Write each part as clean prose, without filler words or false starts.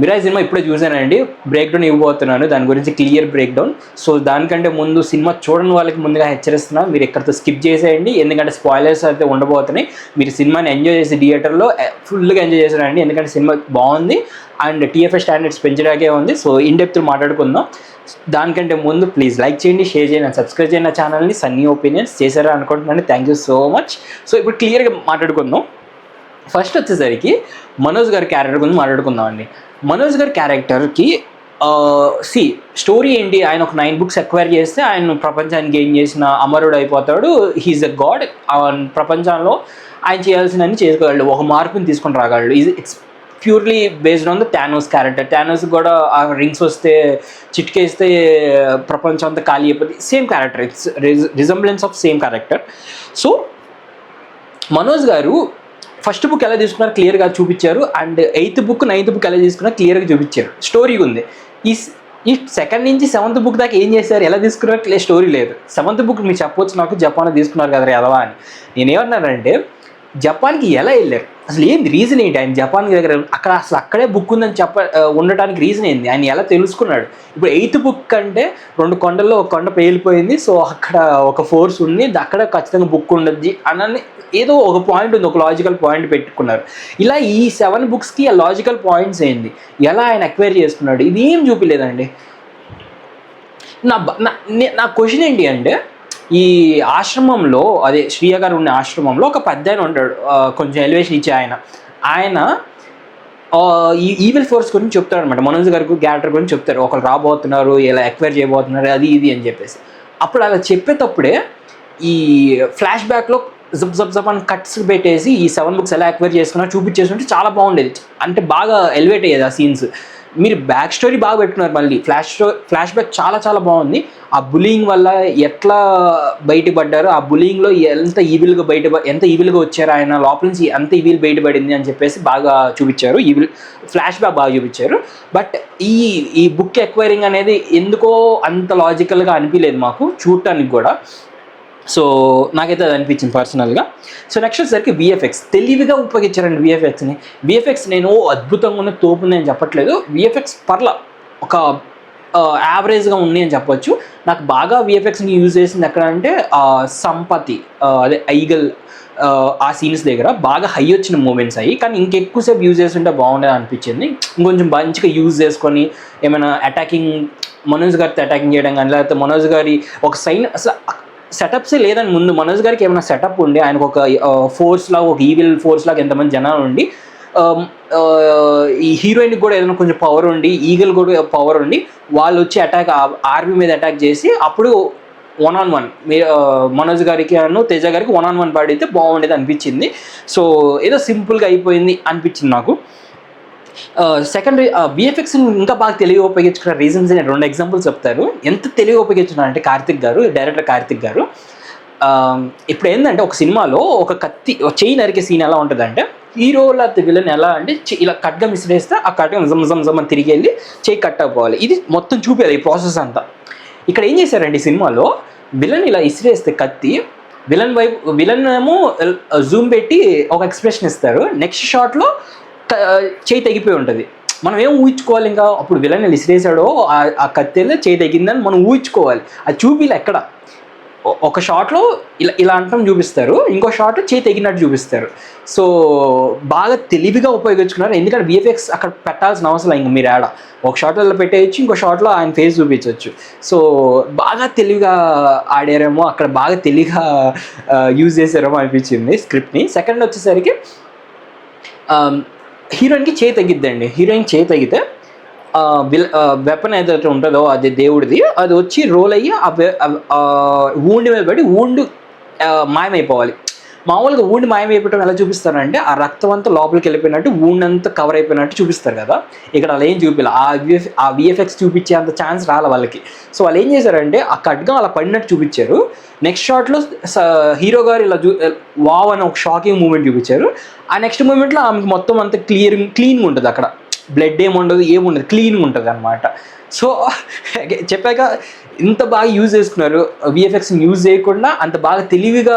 Miraz cinema ఇప్పుడే చూసానండి, break down ఇవ్వబోతున్నాను, దాని గురించి క్లియర్ బ్రేక్ డౌన్. సో దానికంటే ముందు సినిమా చూడని వాళ్ళకి ముందుగా హెచ్చరిస్తున్నాను, మీరు ఎక్కడితో స్కిప్ చేసేయండి, ఎందుకంటే స్పాయిలర్స్ అయితే ఉండబోతున్నాయి. మీరు సినిమాని ఎంజాయ్ చేసి థియేటర్లో ఫుల్గా ఎంజాయ్ చేశారండి, ఎందుకంటే సినిమా బాగుంది అండ్ టీఎఫ్ఐ స్టాండర్డ్స్ పెంచడానికే ఉంది. సో ఇన్ డెప్త్ మాట్లాడుకుందాం. దానికంటే ముందు ప్లీజ్ లైక్ చేయండి, షేర్ చేయండి అండ్ సబ్స్క్రైబ్ చేయండి నా ఛానల్ని. సన్నీ ఒపీనియన్స్ చేశారా అనుకుంటున్నాను, thank you so much. So ఇప్పుడు క్లియర్గా మాట్లాడుకుందాం. ఫస్ట్ వచ్చేసరికి మనోజ్ గారి క్యారెక్టర్ గురించి మాట్లాడుకుందాం అండి. మనోజ్ గారి క్యారెక్టర్కి స్టోరీ ఏంటి, ఆయన ఒక 9 books ఎక్వైర్ చేస్తే ఆయన ప్రపంచాన్ని గెయిన్ చేసిన అమరుడు అయిపోతాడు. He is a God. ప్రపంచంలో ఆయన చేయాల్సినవన్నీ చేసుకోగలడు, ఒక మార్పుని తీసుకొని రాగలడు. It's purely based on the Thanos character. Thanos కూడా ఆ రింగ్స్ వస్తే చిట్కేస్తే ప్రపంచం అంతా ఖాళీ అయిపోతుంది. Same character, it's resemblance of same character. So Manoj garu first book ఎలా తీసుకున్నారు క్లియర్గా చూపించారు, and 8th book 9th book ఎలా తీసుకున్నారు క్లియర్గా చూపించారు. స్టోరీ ఉంది. ఈ 2nd నుంచి 7th book దాకా ఏం చేశారు, ఎలా తీసుకున్నారు స్టోరీ లేదు. 7th book మీరు చెప్పవచ్చు నాకు, జపాన్ తీసుకున్నారు కదా ఎదవా అని. నేనేమన్నానంటే జపాన్కి ఎలా వెళ్ళారు, అసలు ఏంది రీజన్ ఏంటి, ఆయన జపాన్ దగ్గర అక్కడే బుక్ ఉందని ఉండటానికి రీజన్ ఏంది, ఆయన ఎలా తెలుసుకున్నాడు. ఇప్పుడు 8th book అంటే 2 కొండల్లో ఒక కొండ పేలిపోయింది, సో అక్కడ ఒక ఫోర్స్ ఉంది, అక్కడ ఖచ్చితంగా బుక్ ఉండద్ది అని ఏదో ఒక పాయింట్ ఉంది, ఒక లాజికల్ పాయింట్ పెట్టుకున్నారు. ఇలా ఈ 7 booksకి ఆ లాజికల్ పాయింట్స్ ఏంది, ఎలా ఆయన ఎక్వైర్ చేసుకున్నాడు, ఇది ఏం చూపించలేదండి. నా క్వశ్చన్ ఏంటి అంటే, ఈ ఆశ్రమంలో అదే శ్రీయ గారు ఉన్న ఆశ్రమంలో ఒక పెద్ద ఆయన ఉంటాడు, కొంచెం ఎలివేషన్ ఇచ్చే ఆయన ఈ ఈవిల్ ఫోర్స్ గురించి చెప్తాడు అనమాట. మనోజ్ గారికి క్యారెక్టర్ గురించి చెప్తారు, ఒకరు రాబోతున్నారు, ఇలా ఎక్వైర్ చేయబోతున్నారు, అది ఇది అని చెప్పేసి. అప్పుడు అలా చెప్పేటప్పుడే ఈ ఫ్లాష్ బ్యాక్లో జబ్ అని కట్స్ పెట్టేసి ఈ 7 books ఎలా ఎక్వైర్ చేసుకున్నా చూపించేస్తుంటే చాలా బాగుండేది, అంటే బాగా ఎలివేట్ అయ్యేది ఆ సీన్స్. మీరు బ్యాక్ స్టోరీ బాగా పెట్టుకున్నారు, మళ్ళీ ఫ్లాష్ బ్యాక్ చాలా చాలా బాగుంది. ఆ బులింగ్ వల్ల ఎట్లా బయటపడ్డారు, ఆ బులింగ్లో ఎంత ఈవిల్గా వచ్చారు, ఆయన లోపల నుంచి ఎంత ఈవిల్ బయటపడింది అని చెప్పేసి బాగా చూపించారు. ఈవిల్ ఫ్లాష్ బ్యాక్ బాగా చూపించారు. బట్ ఈ బుక్ ఎక్వైరింగ్ అనేది ఎందుకో అంత లాజికల్గా అనిపించలేదు మాకు చూడటానికి కూడా. సో నాకైతే అది అనిపించింది పర్సనల్గా. సో నెక్స్ట్ వచ్చేసరికి విఎఫ్ఎక్స్ తెలివిగా ఉపయోగించారండి విఎఫ్ఎక్స్ని. విఎఫ్ఎక్స్ నేను తోపు ఉంది అని చెప్పట్లేదు, విఎఫ్ఎక్స్ ఒక యావరేజ్గా ఉంది అని చెప్పొచ్చు. నాకు బాగా విఎఫ్ఎక్స్ని యూజ్ చేసింది ఎక్కడ అంటే సంపతి, అదే ఐగల్ ఆ సీన్స్ దగ్గర బాగా హై వచ్చిన మూమెంట్స్ అయ్యి, కానీ ఇంకెక్కువసేపు యూజ్ చేస్తుంటే బాగుండేది అనిపించింది. ఇంకొంచెం మంచిగా యూజ్ చేసుకొని ఏమైనా మనోజ్ గారితో అటాకింగ్ చేయడం కానీ, లేకపోతే మనోజ్ గారి ఒక సైన్ అసలు సెటప్సే లేదని ముందు మనోజ్ గారికి ఏమైనా సెటప్ ఉండి ఆయనకు ఒక ఫోర్స్ లాగా, ఒక ఈవిల్ ఫోర్స్ లాగా ఎంతమంది జనాలు ఉండి, ఈ హీరోయిన్కి కూడా ఏదైనా కొంచెం పవర్ ఉండి, ఈగల్ కూడా పవర్ ఉండి, వాళ్ళు వచ్చి ఆర్మీ మీద అటాక్ చేసి అప్పుడు 1-on-1 మనోజ్ గారికి తేజ గారికి 1-on-1 పడితే బాగుండేది అనిపించింది. సో ఏదో సింపుల్గా అయిపోయింది అనిపించింది నాకు. సెకండరీ విఎఫ్ఎక్స్ ఇంకా బాగా తెలివిగా ఉపయోగించుకున్న రీజన్స్ నేను 2 ఎగ్జాంపుల్స్ చెప్తాను. ఎంత తెలివిగా ఉపయోగించున్నారంటే డైరెక్టర్ కార్తిక్ గారు ఇప్పుడు ఏంటంటే ఒక సినిమాలో ఒక చెయ్యి నరికే సీన్ ఎలా ఉంటుందంటే, హీరోల విలన్ ఎలా అంటే ఇలా కట్గా మిస్రేస్తే ఆ కట్గా జమ్ అని తిరిగి వెళ్ళి చెయ్యి కట్ అయిపోవాలి, ఇది మొత్తం చూపేది ఈ ప్రాసెస్ అంతా. ఇక్కడ ఏం చేశారండి ఈ సినిమాలో, విలన్ ఇలా ఇసిరేస్తే కత్తి, విలన్ ఏమో జూమ్ పెట్టి ఒక ఎక్స్ప్రెషన్ ఇస్తారు, నెక్స్ట్ షాట్లో చేయి తెగిపోయి ఉంటుంది. మనం ఏం ఊహించుకోవాలి, ఇంకా అప్పుడు విలన్ ఇసిరేసాడో ఆ కత్తెలో చేయి తెగిందని మనం ఊహించుకోవాలి. అది చూపిలే ఎక్కడ, ఒక షాట్లో ఇలా అంటం చూపిస్తారు, ఇంకో షాట్ చేయి తెగినట్టు చూపిస్తారు. సో బాగా తెలివిగా ఉపయోగించుకున్నారు, ఎందుకంటే విఎఫ్ఎక్స్ అక్కడ పెట్టాల్సిన అవసరం ఇంకా మీరు ఒక షాట్లో పెట్టేయచ్చు, ఇంకో షాట్లో ఆయన ఫేస్ చూపించవచ్చు. సో బాగా తెలివిగా ఆడారేమో, అక్కడ బాగా తెలివిగా యూజ్ చేశారేమో అనిపించింది స్క్రిప్ట్ని. సెకండ్ వచ్చేసరికి హీరోయిన్కి చేయి తగ్గిద్దండి. హీరోయిన్ చేయి తగ్గితే వెపన్ ఏదైతే ఉంటుందో అది దేవుడిది, అది వచ్చి రోల్ అయ్యి వూండ్ మీద పడి మాయమైపోవాలి. మామూలుగా వూండ్ మాయమైపోవడం ఎలా చూపిస్తారంటే, ఆ రక్తం అంతా లోపలికి వెళ్ళిపోయినట్టు, వూండ్ అంతా కవర్ అయిపోయినట్టు చూపిస్తారు కదా. ఇక్కడ అలా ఏం చూపించాలి, ఆ విఎఫ్ఎక్స్ చూపించే అంత ఛాన్స్ రాలే వాళ్ళకి. సో వాళ్ళు ఏం చేశారంటే ఆ కట్గా అలా పడినట్టు చూపించారు. నెక్స్ట్ షాట్లో హీరో గారు ఇలా వావ్ అని ఒక షాకింగ్ మూమెంట్ చూపించారు. ఆ నెక్స్ట్ మూమెంట్లో ఆమెకి మొత్తం అంతా క్లీన్గా ఉంటుంది అక్కడ, బ్లడ్ ఏముండదు, ఏముండదు, క్లీన్గా ఉంటుంది అనమాట. సో చెప్పాక ఇంత బాగా యూజ్ చేసుకున్నారు, విఎఫ్ఎక్స్ని యూజ్ చేయకుండా అంత బాగా తెలివిగా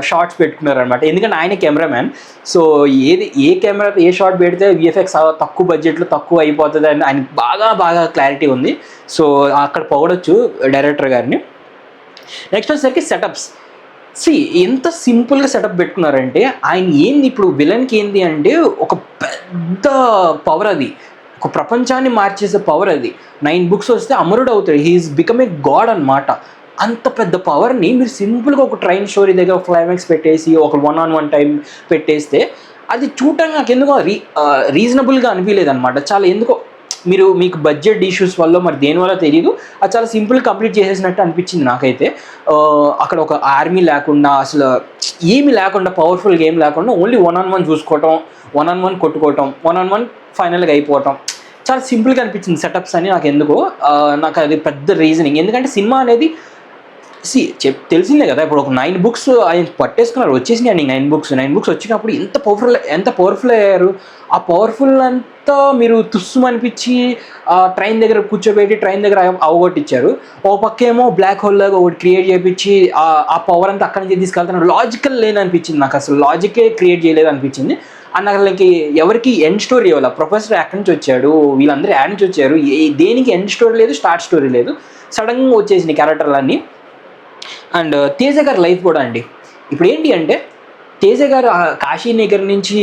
షార్ట్స్ పెట్టుకున్నారు అనమాట. ఎందుకంటే ఆయన కెమెరామ్యాన్. సో ఏ కెమెరా ఏ షార్ట్ పెడితే విఎఫ్ఎక్స్ తక్కువ బడ్జెట్లో తక్కువ అయిపోతుంది అని ఆయన బాగా క్లారిటీ ఉంది. సో అక్కడ పొగడొచ్చు డైరెక్టర్ గారిని. నెక్స్ట్ వచ్చేసరికి సెటప్స్. ఎంత సింపుల్గా సెటప్ పెట్టుకున్నారంటే, ఆయన ఏంది ఇప్పుడు విలన్కి ఏంది అంటే ఒక పెద్ద పవర్, అది ఒక ప్రపంచాన్ని మార్చేసే పవర్, అది 9 books వస్తే అమరుడు అవుతాడు, హీఈస్ బికమ్ ఏ గాడ్ అనమాట. అంత పెద్ద పవర్ని మీరు సింపుల్గా ఒక ట్రైన్ స్టోరీ దగ్గర క్లైమాక్స్ పెట్టేసి ఒక 1-on-1 టైం పెట్టేస్తే అది చూడటానికి నాకు ఎందుకో రీజనబుల్గా అనిపించలేదు అనమాట. చాలా ఎందుకో మీకు బడ్జెట్ ఇష్యూస్ వల్ల మరి దేనివల్ల తెలియదు, అది చాలా సింపుల్ కంప్లీట్ చేసేసినట్టు అనిపించింది నాకైతే. అక్కడ ఒక ఆర్మీ లేకుండా, అసలు ఏమి లేకుండా, పవర్ఫుల్ గేమ్ లేకుండా ఓన్లీ 1-on-1 చూసుకోవటం, 1-on-1 కొట్టుకోవటం, 1-on-1 ఫైనల్గా అయిపోవటం, చాలా సింపుల్గా అనిపించింది సెటప్స్ అని నాకు ఎందుకో. నాకు అది పెద్ద రీజనింగ్. ఎందుకంటే సినిమా అనేది తెలిసిందే కదా, ఇప్పుడు ఒక 9 books ఆయన పట్టేసుకున్నారు, వచ్చేసినాయి అండి 9 books వచ్చినప్పుడు ఎంత పవర్ఫుల్ అయ్యారు. ఆ పవర్ఫుల్ అంతా మీరు తుస్సుమనిపించి ట్రైన్ దగ్గర కూర్చోబెట్టి ట్రైన్ దగ్గర అవగొట్టించారు. ఓ పక్కేమో బ్లాక్ హోల్ లాగా ఒకటి క్రియేట్ చేయించి ఆ పవర్ అంతా అక్కడి నుంచి తీసుకెళ్తాను. లాజికల్ లేదనిపించింది నాకు, అసలు లాజికే క్రియేట్ చేయలేదు అనిపించింది. అండ్ అసలుకి ఎవరికి ఎండ్ స్టోరీ ఇవ్వాలి, ప్రొఫెసర్ ఎక్కడి నుంచి వచ్చాడు, వీళ్ళందరూ యాడ్ నుంచి వచ్చారు, దేనికి ఎండ్ స్టోరీ లేదు, స్టార్ట్ స్టోరీ లేదు, సడన్గా వచ్చేసింది క్యారెక్టర్లన్నీ. అండ్ తేజ గారి లైఫ్ కూడా అండి, ఇప్పుడు ఏంటి అంటే తేజ గారు కాశీనగర్ నుంచి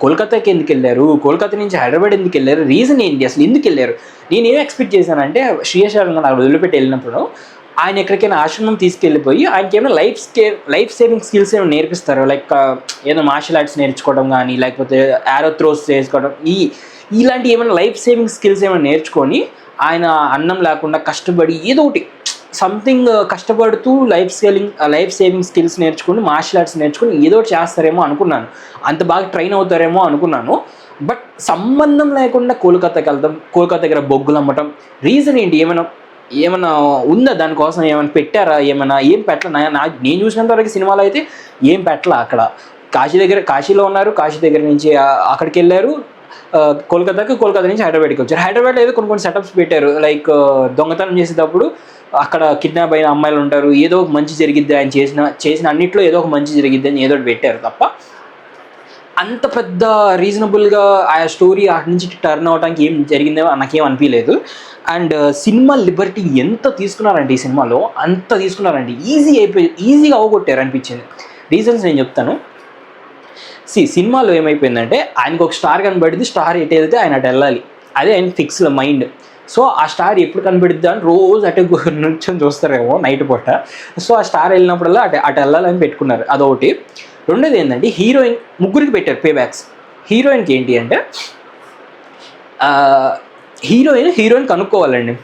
కోల్కతాకి ఎందుకు వెళ్ళారు, కోల్కతా నుంచి హైదరాబాద్ ఎందుకు వెళ్ళారు, రీజన్ ఏంటి, అసలు ఎందుకు వెళ్ళారు. నేనేం ఎక్స్పెక్ట్ చేశానంటే శ్రీయశారంగా నాకు వదిలిపెట్టి వెళ్ళినప్పుడు ఆయన ఎక్కడికైనా ఆశ్రమం తీసుకెళ్ళిపోయి ఆయనకి ఏమైనా లైఫ్ సేవింగ్ స్కిల్స్ ఏమైనా నేర్పిస్తారు, లైక్ ఏదో మార్షల్ ఆర్ట్స్ నేర్చుకోవడం కానీ, లేకపోతే యారో త్రోస్ చేసుకోవడం, ఇలాంటి ఏమైనా లైఫ్ సేవింగ్ స్కిల్స్ ఏమైనా నేర్చుకొని ఆయన అన్నం లేకుండా కష్టపడి ఏదో ఒకటి సంథింగ్ కష్టపడుతూ లైఫ్ సేవింగ్ స్కిల్స్ నేర్చుకుని, మార్షల్ ఆర్ట్స్ నేర్చుకుని ఏదో ఒకటి చేస్తారేమో అనుకున్నాను, అంత బాగా ట్రైన్ అవుతారేమో అనుకున్నాను. బట్ సంబంధం లేకుండా కోల్కతాకి వెళ్తాం, కోల్కతా దగ్గర బొగ్గులు అమ్మటం, రీజన్ ఏంటి, ఏమైనా ఉందా దానికోసం, ఏమైనా పెట్టారా, ఏం పెట్టలే. నేను చూసినంత వరకు సినిమాలో అయితే ఏం పెట్టలే. అక్కడ కాశీలో ఉన్నారు, కాశీ దగ్గర నుంచి అక్కడికి వెళ్ళారు కోల్కతా నుంచి హైదరాబాద్కి వచ్చారు. హైదరాబాద్లో ఏదో కొన్ని సెటప్స్ పెట్టారు, లైక్ దొంగతనం చేసేటప్పుడు అక్కడ కిడ్నాప్ అయిన అమ్మాయిలు ఉంటారు, ఏదో ఒక మంచి జరిగిద్ది, ఆయన చేసిన అన్నిట్లో ఏదో ఒక మంచి జరిగిద్ది అని ఏదో పెట్టారు తప్ప అంత పెద్ద రీజనబుల్గా ఆ స్టోరీ అక్కడి నుంచి టర్న్ అవడానికి ఏం జరిగిందో నాకేం అనిపించలేదు. అండ్ సినిమా లిబర్టీ ఎంత తీసుకున్నారంటే ఈ సినిమాలో అంత తీసుకున్నారండి, ఈజీగా అవగొట్టారు అనిపించింది. రీజన్స్ నేను చెప్తాను. సినిమాలో ఏమైపోయిందంటే ఆయనకు ఒక స్టార్ కనబడింది, స్టార్ ఎటు వెళ్తే ఆయన అటు వెళ్ళాలి, అదే ఆయన ఫిక్స్ మైండ్. సో ఆ స్టార్ ఎప్పుడు కనబడిద్దా అని రోజు అటు నుంచి చూస్తారేమో నైట్ పూట. సో ఆ స్టార్ వెళ్ళినప్పుడల్లా అటు వెళ్ళాలని పెట్టుకున్నారు, అదొకటి. రెండోది ఏంటంటే హీరోయిన్ ముగ్గురికి పెట్టారు పే బ్యాక్స్. హీరోయిన్కి ఏంటి అంటే హీరోయిన్ కనుక్కోవాలండి,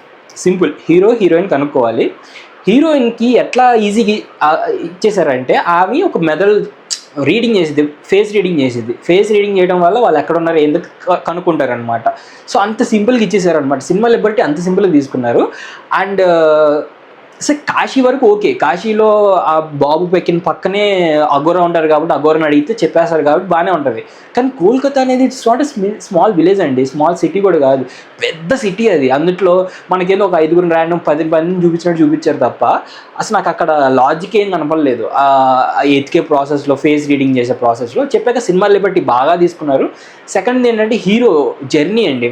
సింపుల్, హీరోయిన్ కనుక్కోవాలి. హీరోయిన్కి ఎట్లా ఈజీగా ఇచ్చేసారంటే ఆమె ఒక మెథడ్ రీడింగ్ చేసిద్ది, ఫేస్ రీడింగ్ చేయడం వల్ల వాళ్ళు ఎక్కడ ఉన్నారు ఎందుకు కనుక్కుంటారనమాట. సో అంత సింపుల్గా ఇచ్చేసారనమాట, సినిమా లిబర్టీ అంత సింపుల్గా తీసుకున్నారు. అండ్ కాశీ వరకు ఓకే, కాశీలో ఆ బాబు పెక్కిన పక్కనే అఘోరా ఉంటారు కాబట్టి అఘోరాని అడిగితే చెప్పేస్తారు కాబట్టి బాగానే ఉంటుంది. కానీ కోల్కతా అనేది ఇట్స్ నాట్ స్మాల్ విలేజ్ అండి, స్మాల్ సిటీ కూడా కాదు, పెద్ద సిటీ అది. అందులో మనకేదో ఒక 5 ర్యాండమ్ 10 మందిని చూపించారు తప్ప అసలు నాకు అక్కడ లాజిక్ ఏం కనపడలేదు. ఎతికే ప్రాసెస్లో, ఫేస్ రీడింగ్ చేసే ప్రాసెస్లో చెప్పాక సినిమా లిబర్టీ బాగా తీసుకున్నారు. సెకండ్ ఏంటంటే హీరో జర్నీ అండి,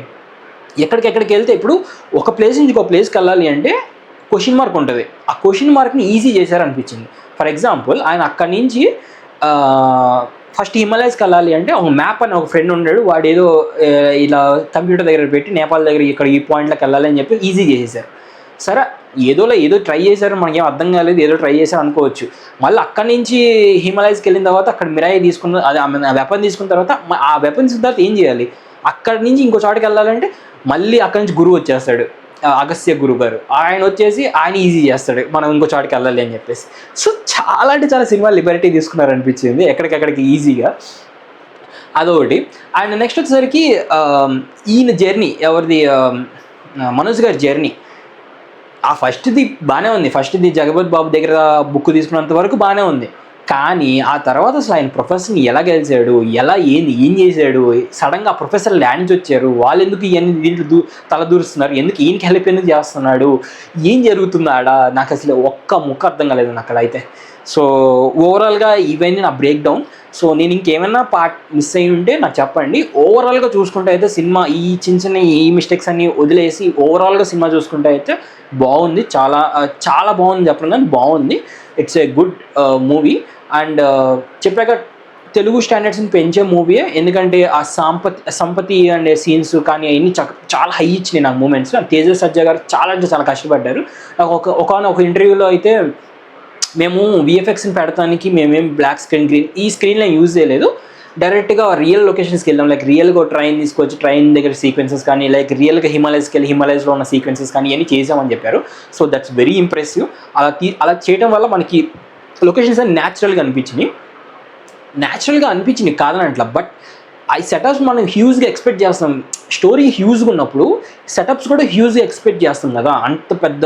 ఎక్కడికి వెళ్తే ఇప్పుడు ఒక ప్లేస్ నుంచి ఒక ప్లేస్కి వెళ్ళాలి అంటే క్వశ్చన్ మార్క్ ఉంటుంది, ఆ క్వశ్చన్ మార్క్ని ఈజీ చేశారనిపించింది. ఫర్ ఎగ్జాంపుల్ ఆయన అక్కడి నుంచి ఫస్ట్ హిమాలయస్కి వెళ్ళాలి అంటే ఒక మ్యాప్ అని ఒక ఫ్రెండ్ ఉన్నాడు, వాడు ఏదో ఇలా కంప్యూటర్ దగ్గర పెట్టి నేపాల్ దగ్గర ఇక్కడ ఈ పాయింట్లోకి వెళ్ళాలి అని చెప్పి ఈజీ చేసేసారు. సరే ఏదో ట్రై చేశారు, మనకేం అర్థం కాలేదు, ఏదో ట్రై చేశారు అనుకోవచ్చు. మళ్ళీ అక్కడి నుంచి హిమాలయస్కి వెళ్ళిన తర్వాత అక్కడ మిరాయి తీసుకున్న అది వెపన్ తీసుకున్న తర్వాత ఆ వెపన్ తీసుకున్న తర్వాత ఏం చేయాలి, అక్కడి నుంచి ఇంకో చోటుకి వెళ్ళాలంటే మళ్ళీ అక్కడి నుంచి గురువు వచ్చేస్తాడు, అగస్త్య గురువు గారు, ఆయన వచ్చేసి ఆయన ఈజీ చేస్తాడు మనం ఇంకో చోటుకి వెళ్ళాలి అని చెప్పేసి. సో చాలా అంటే చాలా సినిమా లిబర్టీ తీసుకున్నారనిపించింది ఎక్కడికెక్కడికి ఈజీగా, అదొకటి. అండ్ నెక్స్ట్ వచ్చేసరికి ఈయన జర్నీ, ఎవరిది మనోజ్ గారి జర్నీ, ఆ ఫస్ట్ది బాగానే ఉంది, ఫస్ట్ది జగపతి బాబు దగ్గర బుక్ తీసుకున్నంత వరకు బాగానే ఉంది. కానీ ఆ తర్వాత అసలు ఆయన ప్రొఫెసర్ని ఎలా గెలిచాడు, ఎలా ఏం చేశాడు, సడన్గా ఆ ప్రొఫెసర్ ల్యాండ్ నుంచి వచ్చారు, వాళ్ళు ఎందుకు ఇవన్నీ దీంట్లో తలదూరుస్తున్నారు, ఎందుకు ఈయనకి హెల్ప్ ఎందుకు చేస్తున్నాడు, ఏం జరుగుతుంది ఆడ, నాకు అసలు ఒక్క ముక్క అర్థం కాలేదు అక్కడ అయితే. సో ఓవరాల్గా ఇవన్నీ నా బ్రేక్ డౌన్. సో నేను ఇంకేమైనా పార్ట్ మిస్ అయ్యి ఉంటే నాకు చెప్పండి. ఓవరాల్గా చూసుకుంటే అయితే సినిమా ఈ చిన్న ఈ మిస్టేక్స్ అన్ని వదిలేసి ఓవరాల్గా సినిమా చూసుకుంటే అయితే బాగుంది, చాలా చాలా బాగుంది చెప్పడం కానీ బాగుంది. It's a good movie. And చెప్పాక తెలుగు స్టాండర్డ్స్ని పెంచే మూవీయే, ఎందుకంటే ఆ సంపతి అండ్ సీన్స్ కానీ అవన్నీ చాలా హై ఇచ్చినాయి నాకు మూమెంట్స్. తేజ సజ్జా గారు చాలా అంటే చాలా కష్టపడ్డారు. నాకు ఒక ఇంటర్వ్యూలో అయితే మేము విఎఫ్ఎక్స్ని పెడతానికి మేమేం బ్లాక్ స్క్రీన్ గ్రీన్ ఈ స్క్రీన్లో యూజ్ చేయలేదు, డైరెక్ట్గా రియల్ లొకేషన్స్కి వెళ్ళాం. లైక్ రియల్గా ట్రైన్ తీసుకొచ్చి ట్రైన్ దగ్గర సీక్వెన్సెస్ కానీ, లైక్ రియల్గా హిమాలయస్కి వెళ్ళి హిమాలయస్లో ఉన్న సీక్వెన్సెస్ కానీ ఇవన్నీ చేసామని చెప్పారు. So that's very impressive. అలా చేయడం వల్ల మనకి లొకేషన్స్ అన్ని న్యాచురల్గా అనిపించినాయి కాదని అట్లా. బట్ ఆ సెటప్స్ మనం హ్యూజ్గా ఎక్స్పెక్ట్ చేస్తాం, స్టోరీ హ్యూజ్గా ఉన్నప్పుడు సెటప్స్ కూడా హ్యూజ్గా ఎక్స్పెక్ట్ చేస్తాం కదా. అంత పెద్ద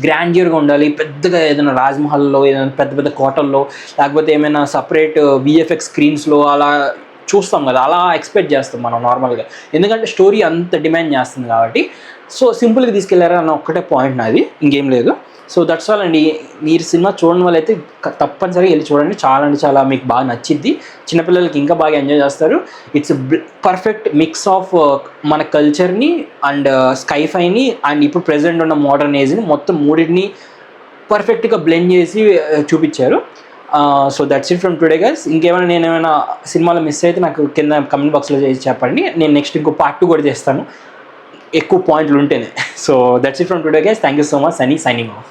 గ్రాండ్యూర్గా ఉండాలి, పెద్దగా ఏదైనా రాజ్మహల్లో, ఏదైనా పెద్ద కోటల్లో, లేకపోతే ఏమైనా సపరేట్ విఎఫ్ఎక్స్ స్క్రీన్స్లో అలా చూస్తాం కదా, అలా ఎక్స్పెక్ట్ చేస్తాం మనం నార్మల్గా, ఎందుకంటే స్టోరీ అంత డిమాండ్ చేస్తుంది కాబట్టి. సో సింపుల్గా తీసుకెళ్లారా అన్న ఒక్కటే పాయింట్ నాది, ఇంకేం లేదు. సో దట్స్ ఆల్ అండి. మీరు సినిమా చూడడం వల్ల అయితే తప్పనిసరిగా వెళ్ళి చూడండి, చాలా అంటే చాలా మీకు బాగా నచ్చిద్ది, చిన్నపిల్లలకి ఇంకా బాగా ఎంజాయ్ చేస్తారు. ఇట్స్ పర్ఫెక్ట్ మిక్స్ ఆఫ్ మన కల్చర్ని అండ్ స్కైఫైని అండ్ ఇప్పుడు ప్రెజెంట్ ఉన్న మోడర్న్ ఏజ్ని మొత్తం మూడింటిని పర్ఫెక్ట్గా బ్లెండ్ చేసి చూపించారు. So that's it from today guys. ఇంకేమైనా నేనేమైనా సినిమాలో మిస్ అయితే నాకు కింద కమెంట్ బాక్స్లో చేసి చెప్పండి, నేను నెక్స్ట్ ఇంకో పార్ట్ 2 కూడా చేస్తాను ఎక్కువ పాయింట్లు ఉంటేనే. So that's it from today guys. Thank you so much. Signing off.